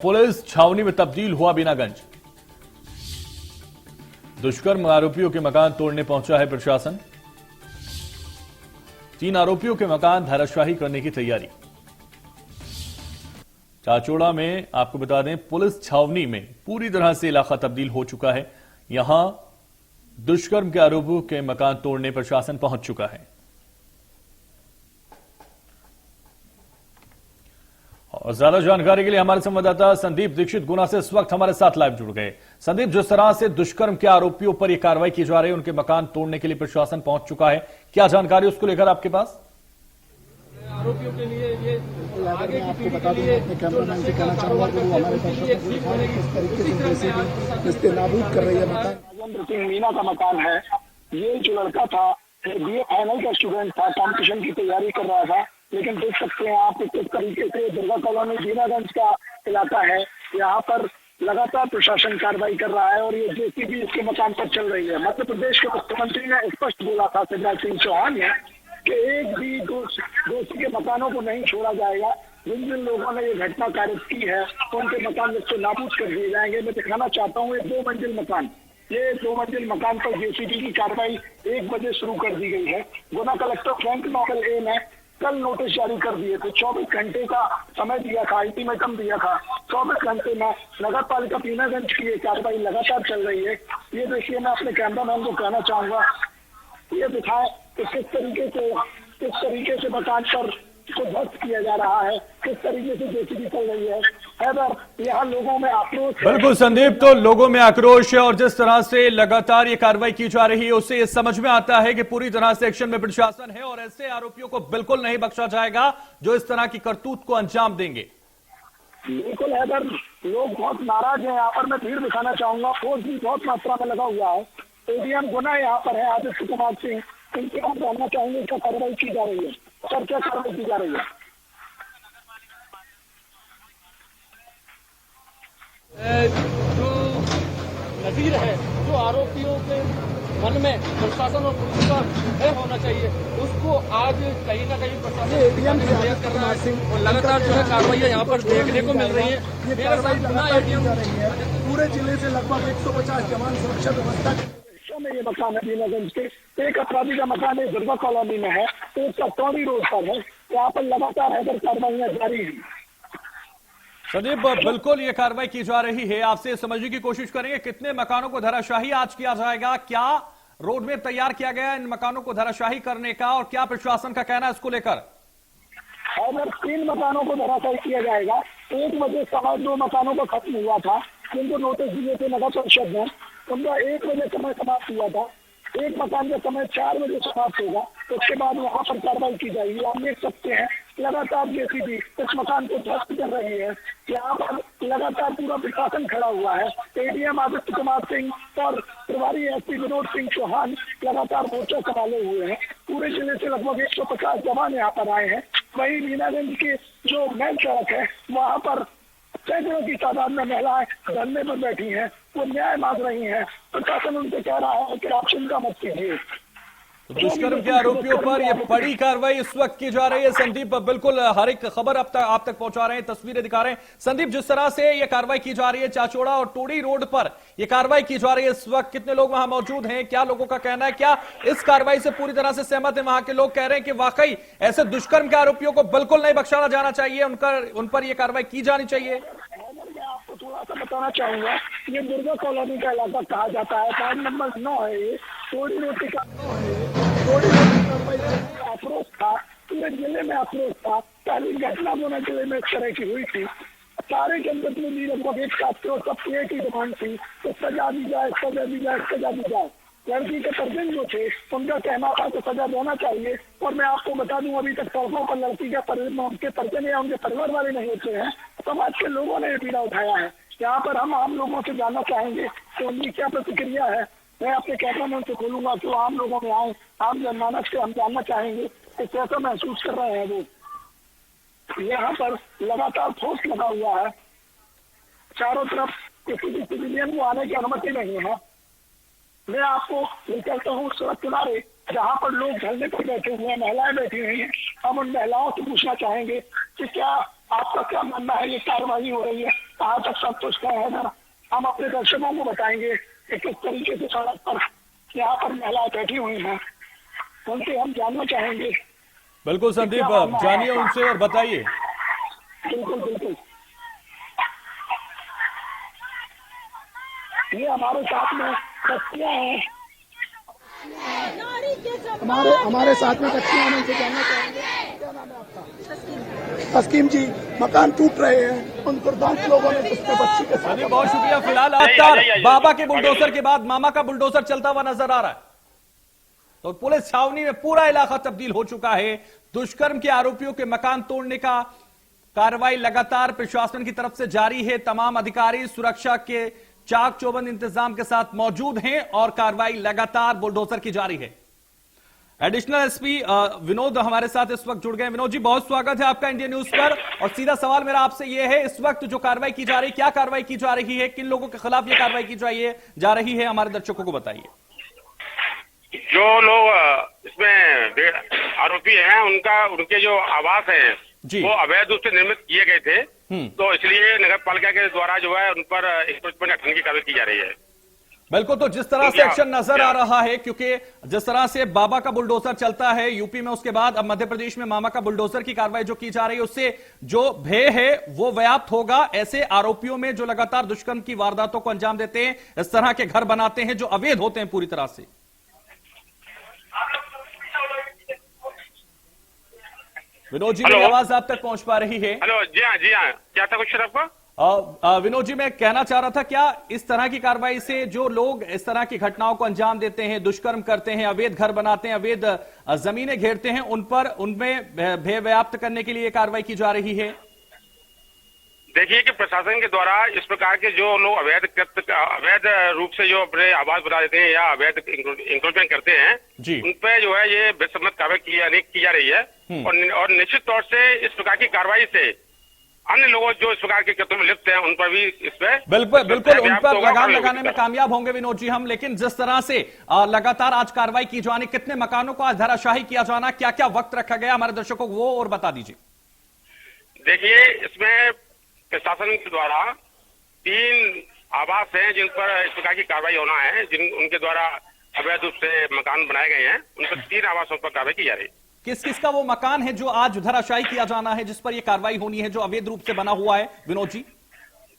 Police छावनी में तब्दील हुआ बीनागंज। दुष्कर्म आरोपियों के मकान तोड़ने पहुंचा है प्रशासन। 3 आरोपियों के मकान धराशाही करने की तैयारी। चाचौड़ा में आपको बता दें, पुलिस छावनी में पूरी तरह से इलाका तब्दील हो चुका है। यहां दुष्कर्म के आरोपियों के मकान तोड़ने प्रशासन पहुंच चुका है। और ज्यादा जानकारी के लिए हमारे संवाददाता संदीप दीक्षित गुना से इस वक्त हमारे साथ लाइव जुड़ गए। संदीप, जिस तरह से दुष्कर्म के आरोपियों पर यह कार्रवाई की जा रही है, उनके मकान तोड़ने के लिए प्रशासन पहुंच चुका है, क्या जानकारी उसको लेकर आपके पास? आरोपियों के लिए ये आगे की पीढ़ी के लिए जो नशे का कारोबार करते हैं उनके लिए एक सीख बनेगी। उसी तरह से आज इसके नाबूद कर रही है। मकान राजेंद्र सिंह मीना का मकान है। ये जो लड़का था बीए फाइनल का स्टूडेंट था, कंपटीशन की तैयारी कर रहा था, लेकिन देख सकते हैं आप किस तरीके से दुर्गा कॉलोनी बीनागंज का इलाका है, यहाँ पर लगातार प्रशासन कार्रवाई कर रहा है और ये जेसीबी इसके मकान पर चल रही है। मध्य प्रदेश के मुख्यमंत्री ने स्पष्ट बोला था शिवराज सिंह चौहान ने कि एक भी दोषी के मकानों को नहीं छोड़ा जाएगा। जिन जिन लोगों ने ये घटना कारित की है उनके मकान से नाबूद कर दिए जाएंगे। मैं दिखाना चाहता हूँ ये 2 मंजिल मकान, ये 2 मंजिल मकान पर जेसीबी की कार्रवाई 1 बजे शुरू कर दी गई है। गुना कलेक्टर फ्रैंक नॉकल ए ने कल नोटिस जारी कर दिए थे। 24 घंटे का समय दिया था, अल्टीमेटम दिया था। 24 घंटे में नगर पालिका बीनागंज की ये कार्रवाई लगातार चल रही है। ये देखिए, मैं अपने कैमरामैन को कहना चाहूंगा, ये दिखाए कि किस तरीके से मकान पर को ध्वस्त किया जा रहा है, किस तरीके से जेसीबी चल रही है। हैदर, यहाँ लोगों में आक्रोश। बिल्कुल संदीप, तो लोगों में आक्रोश है और जिस तरह से लगातार ये कार्रवाई की जा रही है उससे ये समझ में आता है कि पूरी तरह से एक्शन में प्रशासन है और ऐसे आरोपियों को बिल्कुल नहीं बख्शा जाएगा जो इस तरह की करतूत को अंजाम देंगे। बिल्कुल हैदर, लोग बहुत नाराज हैं। यहाँ पर मैं भीड़ दिखाना चाहूंगा, फोर्स भी बहुत मात्रा में लगा हुआ है। एडीएम गुना यहाँ पर है आदित्य कुमार सिंह, इनसे हम जानना चाहेंगे क्या कार्रवाई की जा रही है। सर, क्या कार्रवाई की जा रही है? जो नजीर है, जो आरोपियों के मन में प्रशासन और पुलिस का भय होना चाहिए, उसको आज कहीं ना कहीं प्रशासन एडीएम कर रहा है और लगातार जो है कार्रवाई यहाँ पर देखने को मिल रही है। ये कार्रवाई लगातार की जा रही है। पूरे जिले से लगभग 150 जवान सुरक्षा व्यवस्था में ये मकान है बीनागंज के। एक अपराधी का मकान है दुर्गा कॉलोनी में है, तो उसका टोरी रोड पर है। यहाँ पर लगातार हैदर कार्रवाइयां जारी है। संदीप, बिल्कुल ये कार्रवाई की जा रही है। आपसे समझने की कोशिश करेंगे कितने मकानों को धराशाही आज किया जाएगा, क्या रोड में तैयार किया गया इन मकानों को धराशाही करने का और क्या प्रशासन का कहना है इसको लेकर? अगर 3 मकानों को धराशाही किया जाएगा। 1 बजे समय 2 मकानों का खत्म हुआ था, जिनको नोटिस दिए थे नगर परिषद ने, उनका 1 बजे समय समाप्त हुआ था। एक मकान का समय 4 बजे समाप्त होगा, उसके बाद वहाँ पर कार्रवाई की जाएगी। आप देख सकते हैं लगातार जेसीबी इस मकान को ध्वस्त कर रही है। यहाँ पर लगातार पूरा प्रशासन खड़ा हुआ है। एडीएम आदित्य कुमार सिंह और प्रभारी एसपी विनोद सिंह चौहान लगातार मोर्चा संभाले हुए हैं। पूरे जिले से लगभग 150 जवान यहाँ पर आए हैं। वहीं बीनागंज की जो मेन सड़क है वहाँ पर सैकड़ों की तादाद में महिलाएं धरने पर बैठी हैं, वो न्याय मांग रही हैं। प्रशासन उनसे कह रहा है कि आप चिंता मत कीजिए। दुष्कर्म के आरोपियों पर यह बड़ी कार्रवाई इस वक्त की जा रही है। संदीप, बिल्कुल हर एक खबर आप तक पहुंचा रहे हैं, तस्वीरें दिखा रहे हैं। संदीप, जिस तरह से यह कार्रवाई की जा रही है चाचौड़ा और टोड़ी रोड पर यह कार्रवाई की जा रही है, इस वक्त कितने लोग वहां मौजूद हैं, क्या लोगों का कहना है, क्या इस कार्रवाई से पूरी तरह से सहमत है? वहां के लोग कह रहे हैं कि वाकई ऐसे दुष्कर्म के आरोपियों को बिल्कुल नहीं बख्शा जाना चाहिए, उन पर यह कार्रवाई की जानी चाहिए। आपको थोड़ा सा बताना चाहूंगा, ये दुर्गा कॉलोनी का इलाका कहा जाता है। 5 नंबर 9 है, ये टोड़ी रोटी का आक्रोश था, पूरे जिले में आक्रोश था। पहली घटना दोनों जिले में इस तरह की हुई थी। सारे जनप्रतिनिधि लगभग एक साथ थे और सबकी एक ही डिमांड थी तो सजा दी जाए, सजा दी जाए, सजा दी जाए। लड़की के परिजन जो थे उनका कहना था कि सजा देना चाहिए। और मैं आपको बता दूं, अभी तक सड़कों पर लड़की के परिजन या उनके परिवार वाले नहीं होते हैं। समाज के लोगों ने ये पीड़ा उठाया है। यहाँ पर हम आम लोगों से जानना चाहेंगे कि उनकी क्या प्रतिक्रिया है। मैं अपने कैमरामैन से बोलूंगा कि आम लोगों में आए, आम जनमानस से हम जानना चाहेंगे कि कैसा महसूस कर रहे हैं वो। यहाँ पर लगातार फोर्स लगा हुआ है, चारों तरफ किसी भी सिविलियन को आने की अनुमति नहीं है। मैं आपको निकलता हूँ सड़क किनारे, जहाँ पर लोग धरने पर बैठे हुए हैं, महिलाएं बैठी हुई हैं। हम उन महिलाओं से पूछना चाहेंगे कि क्या आपका क्या मानना है, ये कार्रवाई हो रही है कहाँ तक संतुष्ट है अगर हम अपने दर्शकों को बताएंगे कि किस तरीके से सड़क पर यहाँ पर महिलाएं बैठी हुई हैं, उनसे हम जानना चाहेंगे। बिल्कुल संदीप, जानिए उनसे और बताइए। बिल्कुल बिल्कुल, ये हमारे साथ में बच्चियां हैं, हमारे साथ में बच्चियां हैं, उनसे जानना चाहेंगे। क्या नाम है आपका? तस्कीम जी, मकान टूट रहे हैं, उन दुर्दांत लोगों ने जिसमें बच्ची के साथ। संदीप बहुत शुक्रिया। फिलहाल लगातार बाबा के बुलडोजर के बाद मामा का बुलडोजर चलता हुआ नजर आ रहा है। तो पुलिस छावनी में पूरा इलाका तब्दील हो चुका है। दुष्कर्म के आरोपियों के मकान तोड़ने का कार्रवाई लगातार प्रशासन की तरफ से जारी है। तमाम अधिकारी सुरक्षा के चाक चौबंद इंतजाम के साथ मौजूद हैं और कार्रवाई लगातार बुलडोजर की जारी है। एडिशनल एसपी विनोद हमारे साथ इस वक्त जुड़ गए। विनोद जी बहुत स्वागत है आपका इंडिया न्यूज पर। और सीधा सवाल मेरा आपसे यह है, इस वक्त जो कार्रवाई की जा रही है, क्या कार्रवाई की जा रही है, किन लोगों के खिलाफ यह कार्रवाई की जा रही है, हमारे दर्शकों को बताइए। जो लोग इसमें आरोपी हैं उनके जो आवास हैं जी। वो अवैध रूप से निर्मित किए गए थे, तो इसलिए नगर पालिका के द्वारा जो है उन पर इंक्रोचमेंट एक्शन की कार्रवाई की जा रही है। बिल्कुल, तो जिस तरह से एक्शन नजर आ रहा है, क्योंकि जिस तरह से बाबा का बुलडोजर चलता है यूपी में, उसके बाद अब मध्य प्रदेश में मामा का बुलडोजर की कार्रवाई जो की जा रही है, उससे जो भय है वो व्याप्त होगा ऐसे आरोपियों में जो लगातार दुष्कर्म की वारदातों को अंजाम देते हैं, इस तरह के घर बनाते हैं जो अवैध होते हैं पूरी तरह से। विनोद जी मेरी आवाज आप तक पहुंच पा रही है? हेलो, जी हाँ क्या था क्वेश्चन आपका? विनोद जी मैं कहना चाह रहा था, क्या इस तरह की कार्रवाई से जो लोग इस तरह की घटनाओं को अंजाम देते हैं, दुष्कर्म करते हैं, अवैध घर बनाते हैं, अवैध जमीनें घेरते हैं, उनमें भय व्याप्त करने के लिए कार्रवाई की जा रही है? देखिए कि प्रशासन के द्वारा इस प्रकार के जो लोग अवैध रूप से जो अपने आवास बना देते हैं या अवैध इंक्रोचमेंट करते हैं जी, उन पे जो है ये बेसम्मत कार्रवाई की जा रही है। और निश्चित तौर से इस प्रकार की कार्रवाई से अन्य लोग जो इस प्रकार के कृत्यों में लिप्त हैं उन पर भी इस पे बिल्कुल उन पर लगाम लगाने में कामयाब होंगे विनोद जी हम। लेकिन जिस तरह से लगातार आज कार्रवाई की जानी, कितने मकानों को आज धराशाही किया जाना, क्या क्या वक्त रखा गया, हमारे दर्शकों को वो और बता दीजिए। देखिए, इसमें प्रशासन के द्वारा 3 आवास हैं जिन पर इस प्रकार की कार्रवाई होना है, उनके द्वारा अवैध रूप से मकान बनाए गए हैं, उन पर 3 आवासों पर कार्रवाई की जा रही है। किस किस का वो मकान है जो आज धराशायी किया जाना है, जिस पर यह कार्रवाई होनी है, जो अवैध रूप से बना हुआ है विनोद जी?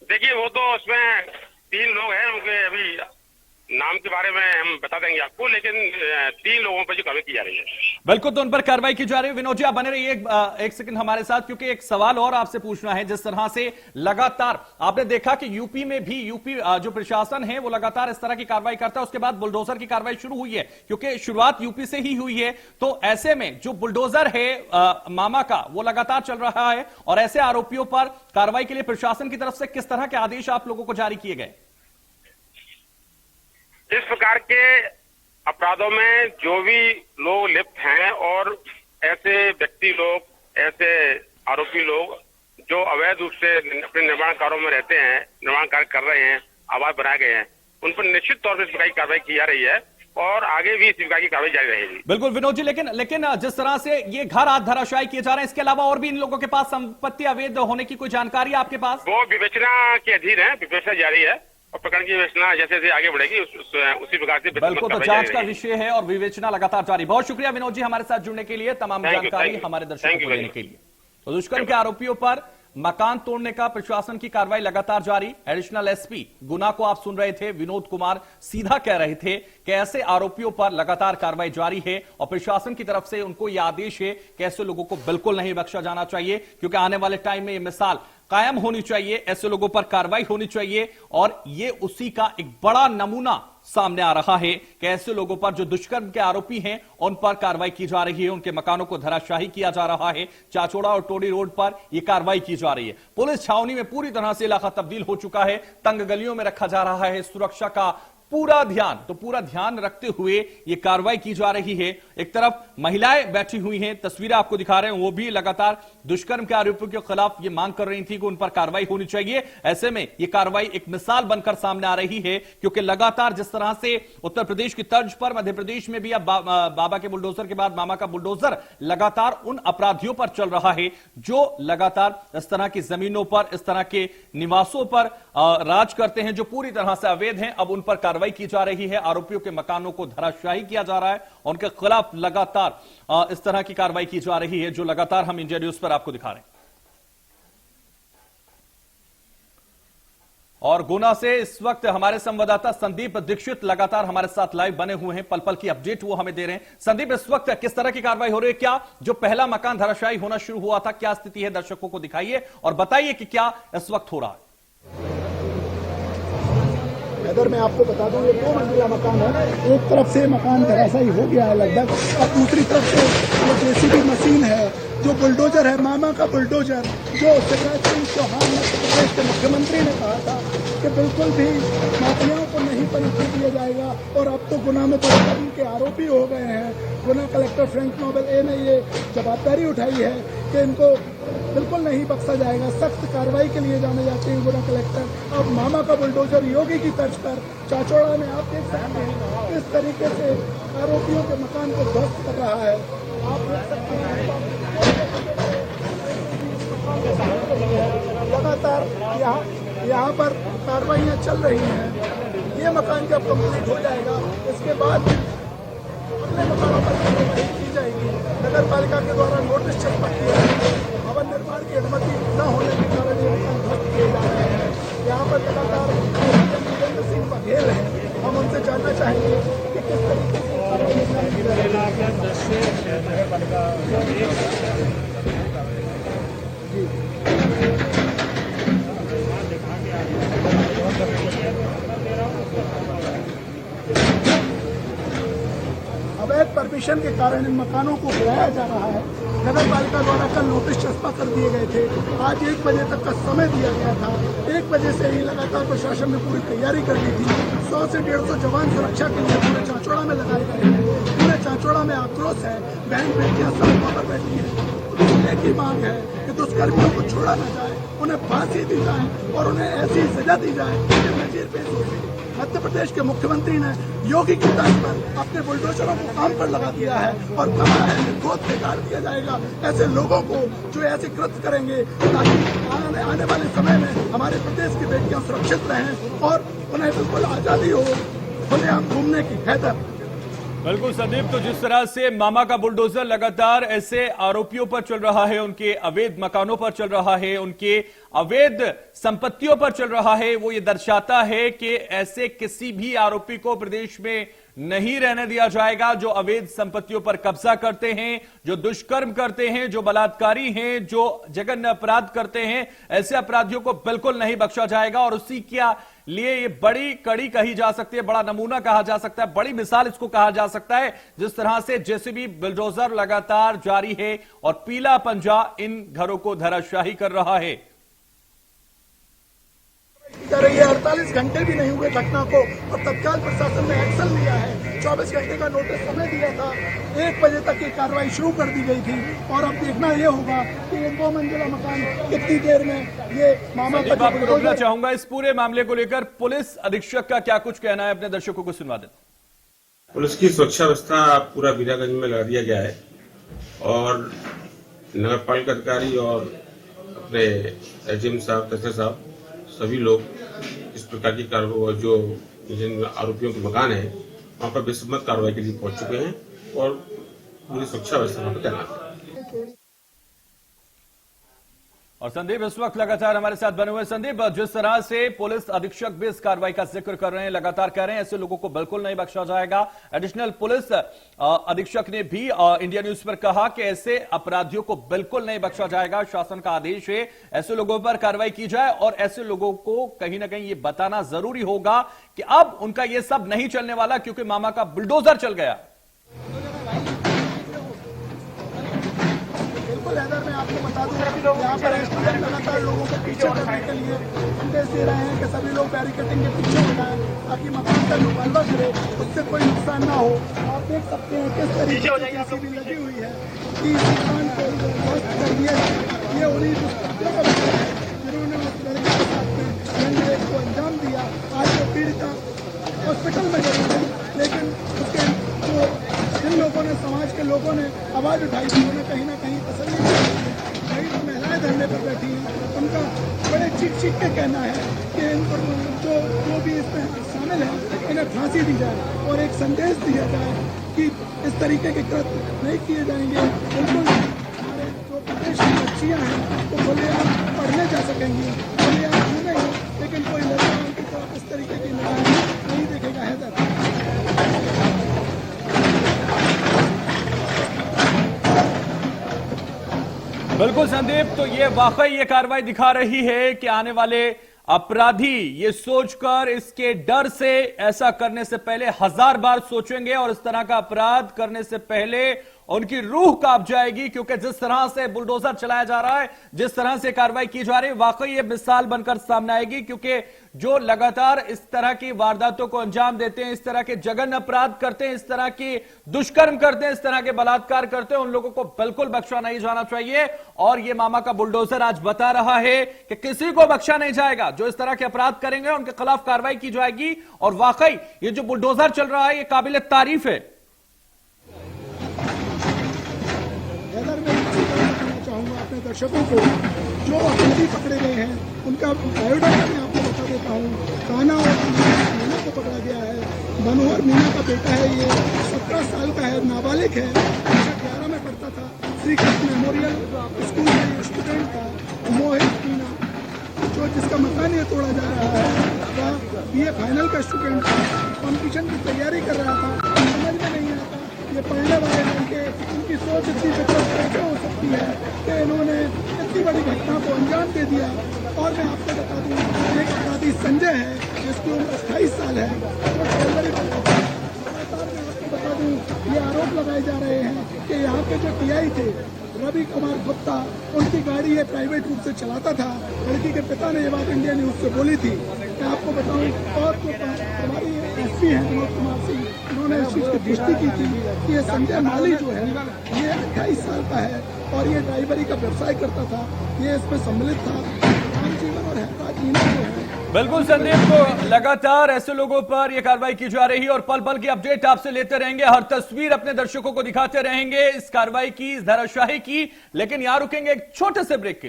देखिए, वो तो उसमें 3 लोग हैं, उनके अभी नाम के बारे में हम बता देंगे आपको, लेकिन 3 लोगों पर जो कार्रवाई की जा रही है। बिल्कुल, तो उन पर कार्रवाई की जा रही है। विनोद जी आप बने रहिए एक सेकंड हमारे साथ, क्योंकि एक सवाल और आपसे पूछना है। जिस तरह से लगातार आपने देखा कि यूपी में भी जो प्रशासन है वो लगातार इस तरह की कार्रवाई करता है, उसके बाद बुलडोजर की कार्रवाई शुरू हुई है, क्योंकि शुरुआत यूपी से ही हुई है। तो ऐसे में जो बुलडोजर है मामा का वो लगातार चल रहा है, और ऐसे आरोपियों पर कार्रवाई के लिए प्रशासन की तरफ से किस तरह के आदेश आप लोगों को जारी किए गए? इस प्रकार के अपराधों में जो भी लोग लिप्त हैं और ऐसे व्यक्ति लोग, ऐसे आरोपी लोग जो अवैध रूप से अपने निर्माण कार्यों में रहते हैं, निर्माण कार्य कर रहे हैं, आवास बनाए गए हैं, उन पर निश्चित तौर पर इस प्रकार की कार्रवाई की जा रही है और आगे भी इस प्रकार की कार्रवाई जारी रहेगी। बिल्कुल विनोद जी, लेकिन जिस तरह से ये घर आज धराशायी किए जा रहे हैं, इसके अलावा और भी इन लोगों के पास संपत्ति अवैध होने की कोई जानकारी है आपके पास? वो विवेचना के अधीन है, विवेचना जारी है और प्रकरण की विवेचना जैसे जैसे आगे बढ़ेगी उसी प्रकार से बिल्कुल, तो जांच का विषय है और विवेचना लगातार जारी। बहुत शुक्रिया विनोद जी हमारे साथ जुड़ने के लिए, तमाम जानकारी हमारे दर्शकों को देने के लिए। तो दुष्कर्म के आरोपियों पर मकान तोड़ने का प्रशासन की कार्रवाई लगातार जारी। एडिशनल एसपी गुना को आप सुन रहे थे, विनोद कुमार सीधा कह रहे थे कि ऐसे आरोपियों पर लगातार कार्रवाई जारी है और प्रशासन की तरफ से उनको यह आदेश है कि ऐसे लोगों को बिल्कुल नहीं बख्शा जाना चाहिए, क्योंकि आने वाले टाइम में यह मिसाल कायम होनी चाहिए, ऐसे लोगों पर कार्रवाई होनी चाहिए। और ये उसी का एक बड़ा नमूना सामने आ रहा है कि ऐसे लोगों पर जो दुष्कर्म के आरोपी हैं उन पर कार्रवाई की जा रही है, उनके मकानों को धराशाही किया जा रहा है। चाचौड़ा और टोडी रोड पर यह कार्रवाई की जा रही है। पुलिस छावनी में पूरी तरह से इलाका तब्दील हो चुका है, तंग गलियों में रखा जा रहा है, सुरक्षा का पूरा ध्यान रखते हुए ये कार्रवाई की जा रही है। एक तरफ महिलाएं बैठी हुई हैं, तस्वीरें आपको दिखा रहे हैं, वो भी लगातार दुष्कर्म के आरोपियों के खिलाफ ये मांग कर रही थी कि उन पर कार्रवाई होनी चाहिए। ऐसे में ये कार्रवाई एक मिसाल बनकर सामने आ रही है, क्योंकि लगातार जिस तरह से उत्तर प्रदेश की तर्ज पर मध्य प्रदेश में भी अब बाबा के बुलडोजर के बाद मामा का बुलडोजर लगातार उन अपराधियों पर चल रहा है जो लगातार इस तरह की जमीनों पर, इस तरह के निवासों पर राज करते हैं, जो पूरी तरह से अवैध हैं। अब उन पर कार्रवाई की जा रही है, आरोपियों के मकानों को धराशायी किया जा रहा है, उनके खिलाफ लगातार इस तरह की कार्रवाई की जा रही है, जो लगातार हम इंडिया न्यूज पर आपको दिखा रहे हैं। और गुना से इस वक्त हमारे संवाददाता संदीप दीक्षित लगातार हमारे साथ लाइव बने हुए हैं, पल पल की अपडेट वो हमें दे रहे हैं। संदीप, इस वक्त किस तरह की कार्रवाई हो रही है? क्या जो पहला मकान धराशायी होना शुरू हुआ था, क्या स्थिति है? दर्शकों को दिखाइए और बताइए कि क्या इस वक्त हो रहा है। अगर मैं आपको बता दूं, ये 2 मंजिला मकान है। एक तरफ से मकान धराशायी हो गया है लगभग, और दूसरी तरफ से जो जेसीबी मशीन है, जो बुलडोजर है, मामा का बुलडोजर, जो शिवराज सिंह चौहान मध्य प्रदेश के मुख्यमंत्री ने कहा था कि बिल्कुल भी माफियाओं को नहीं पनपने दिया जाएगा, और अब तो गुना में बड़े के आरोपी हो गए हैं। गुना कलेक्टर फ्रैंक नोबेल ए ने ये जवाबदारी उठाई है कि इनको बिल्कुल नहीं बख्शा जाएगा, सख्त कार्रवाई के लिए जाने जाते हैं गुना कलेक्टर। अब मामा का बुलडोजर योगी की तर्ज पर चाचौड़ा में आप देख सकते हैं इस तरीके से आरोपियों के मकान को ध्वस्त कर रहा है। आप देख सकते हैं लगातार यहाँ पर कार्रवाइयाँ चल रही हैं। ये मकान जब कंप्लीट हो जाएगा, इसके बाद अगले मकानों पर कार्रवाई की जाएगी। नगर पालिका के द्वारा नोटिस छपा किया है, भवन निर्माण की अनुमति न होने के कारण ये मकान ध्वस्त किए जा रहे हैं। यहाँ पर लगातार वीरेंद्र सिंह बघेल हैं, हम उनसे जानना चाहेंगे कि किस तरीके से अवैध परमिशन के कारण इन मकानों को गिराया जा रहा है। नगर पालिका द्वारा कल नोटिस चस्पा कर दिए गए थे। आज 1 बजे तक का समय दिया गया था। 1 बजे से ही लगातार प्रशासन ने पूरी तैयारी कर ली थी। 100 से 150 जवान सुरक्षा के लिए पूरे चाचौड़ा में लगाए गए हैं। पूरे चाचौड़ा में आक्रोश है, बहन बेटियां सड़कों पर बैठी है। एक ही मांग है कि दुष्कर्मियों को छोड़ा न जाए, उन्हें फांसी दी जाए और उन्हें ऐसी सजा दी जाए कि नजीर पेश हो सके। मध्य प्रदेश के मुख्यमंत्री ने योगी की तर्ज पर अपने बुलडोजरों को काम पर लगा दिया है और कहा है कि गोद पे गाड़ दिया जाएगा ऐसे लोगों को जो ऐसे कृत्य करेंगे, ताकि आने वाले समय में हमारे प्रदेश की बेटियां सुरक्षित रहें और उन्हें बिल्कुल आजादी हो खुलेआम घूमने की। हैदर। बिल्कुल संदीप, तो जिस तरह से मामा का बुलडोजर लगातार ऐसे आरोपियों पर चल रहा है, उनके अवैध मकानों पर चल रहा है, उनके अवैध संपत्तियों पर चल रहा है, वो ये दर्शाता है कि ऐसे किसी भी आरोपी को प्रदेश में नहीं रहने दिया जाएगा जो अवैध संपत्तियों पर कब्जा करते हैं, जो दुष्कर्म करते हैं, जो बलात्कारी हैं, जो जघन्य अपराध करते हैं। ऐसे अपराधियों को बिल्कुल नहीं बख्शा जाएगा और उसी के लिए ये बड़ी कड़ी कही जा सकती है, बड़ा नमूना कहा जा सकता है, बड़ी मिसाल इसको कहा जा सकता है, जिस तरह से जेसीबी बुलडोजर लगातार जारी है और पीला पंजा इन घरों को धराशायी कर रहा है। कर रही है। 48 घंटे भी नहीं हुए घटना को और तत्काल प्रशासन ने एक्शन लिया है। 24 घंटे का नोटिस समय दिया था। 1 बजे तक ये कार्रवाई शुरू कर दी गई थी और अब देखना ये होगा कि ये 2 मंजिला मकान कितनी देर में ये मामा का। आपको रोकना चाहूंगा, इस पूरे मामले को लेकर पुलिस अधीक्षक का क्या कुछ कहना है, अपने दर्शकों को सुनवा दें। पुलिस की सुरक्षा व्यवस्था पूरा बीरागंज में लगा दिया गया है और नगर पालिका अधिकारी और अपने एसडीएम साहब, तहसीलदार साहब, सभी लोग इस प्रकार की कार्रवाई, जो जिन आरोपियों के मकान है वहां पर बेसुमार कार्रवाई के लिए पहुंच चुके हैं और पूरी सुरक्षा व्यवस्था वहां पर तैनात है। और संदीप इस वक्त लगातार हमारे साथ बने हुए। संदीप, जिस तरह से पुलिस अधीक्षक भी इस कार्रवाई का जिक्र कर रहे हैं, लगातार कह रहे हैं ऐसे लोगों को बिल्कुल नहीं बख्शा जाएगा। एडिशनल पुलिस अधीक्षक ने भी इंडिया न्यूज पर कहा कि ऐसे अपराधियों को बिल्कुल नहीं बख्शा जाएगा, शासन का आदेश है ऐसे लोगों पर कार्रवाई की जाए और ऐसे लोगों को कहीं ना कहीं ये बताना जरूरी होगा कि अब उनका ये सब नहीं चलने वाला, क्योंकि मामा का बुलडोजर चल गया। बिल्कुल हैदर, मैं आपको बता दूं, यहाँ पर एसडीएम लगातार लोगों को पीछे करने के लिए निर्देश दे रहे हैं कि सभी लोग बैरिकेटिंग के पीछे हो जाएं ताकि मकान का नुकसान करे, उससे कोई नुकसान ना हो। आप देख सकते हैं किस तरीके से जेसीबी लगी हुई है कि इस मकान को ध्वस्त कर दिया जाए। ये उन्हीं दुष्कृत्यों का विषय है जिन्होंने उस लड़के के साथ में रंगरेज को अंजाम दिया। आज वो पीड़िता हॉस्पिटल में जरूर है, लेकिन उसके जो जिन लोगों ने, समाज के लोगों ने आवाज़ उठाई थी, उन्हें कहीं ना कहीं तसल्ली दी। कई तो महिलाएं धरने पर बैठी हैं, उनका बड़े चीख के कहना है कि इन पर जो भी इसमें शामिल है इन्हें फांसी दी जाए और एक संदेश दिया जाए कि इस तरीके के कृत्य नहीं किए जाएंगे। बिल्कुल हमारे जो प्रदेश की बच्चियाँ हैं वो खुलेआम पढ़ने जा सकेंगी, खुलेआम घूमेंगी, लेकिन कोई लड़का उनकी तरफ इस तरीके की निगाह नहीं देखेगा। हैदर बिल्कुल संदीप, तो ये वाकई ये कार्रवाई दिखा रही है कि आने वाले अपराधी ये सोचकर, इसके डर से ऐसा करने से पहले 1000 बार सोचेंगे और इस तरह का अपराध करने से पहले उनकी रूह कांप जाएगी, क्योंकि जिस तरह से बुलडोजर चलाया जा रहा है, जिस तरह से कार्रवाई की जा रही है, वाकई ये मिसाल बनकर सामने आएगी। क्योंकि जो लगातार इस तरह की वारदातों को अंजाम देते हैं, इस तरह के जघन्य अपराध करते हैं, इस तरह की दुष्कर्म करते हैं, इस तरह के बलात्कार करते हैं, उन लोगों को बिल्कुल बख्शा नहीं जाना चाहिए। और ये मामा का बुलडोजर आज बता रहा है कि किसी को बख्शा नहीं जाएगा। जो इस तरह के अपराध करेंगे उनके खिलाफ कार्रवाई की जाएगी। और वाकई ये जो बुलडोजर चल रहा है ये काबिल तारीफ है। चाहूँगा अपने दर्शकों को, जो अपराधी पकड़े गए हैं उनका बायोडाटा मैं आपको बता देता हूँ। काना और मीना को पकड़ा गया है। मनोहर मीना का बेटा है, ये 17 साल का है, नाबालिग है, 11 में पढ़ता था, श्री कृष्ण मेमोरियल स्कूल में ये स्टूडेंट था। मोहित मीना जो जिसका मकान ये तोड़ा जा रहा है, वह BA फाइनल का स्टूडेंट था, कॉम्पिटिशन की तैयारी कर रहा था। समझ में नहीं आता ये पढ़ने वाले लड़के, उनकी सोच इतनी विकसित कैसे हो सकती है कि इन्होंने इतनी बड़ी घटना को अंजाम दे दिया। और मैं आपको बता दूं, एक अपराधी संजय है जिसकी उम्र 28 साल है, जो टेलरी पर लगातार मैं आपको बता दूं, ये आरोप लगाए जा रहे हैं कि यहाँ के जो TI थे रवि कुमार गुप्ता, उनकी गाड़ी ये प्राइवेट रूप से चलाता था। लड़की के पिता ने ये बात इंडिया न्यूज से बोली थी। मैं आपको बताऊं, और जो हमारी SP हैं विनोद कुमार सिंह, उन्होंने इस चीज़ की पुष्टि की थी कि ये संजय माली जो है ये 28 साल का है और ये ड्राइवरी का व्यवसाय करता था, ये इसमें सम्मिलित था। रामजीवन और हीना जो है। बिल्कुल संदीप, तो लगातार ऐसे लोगों पर यह कार्रवाई की जा रही है और पल पल की अपडेट आपसे लेते रहेंगे। हर तस्वीर अपने दर्शकों को दिखाते रहेंगे इस कार्रवाई की, इस धाराशाही की। लेकिन यहां रुकेंगे एक छोटे से ब्रेक के लिए।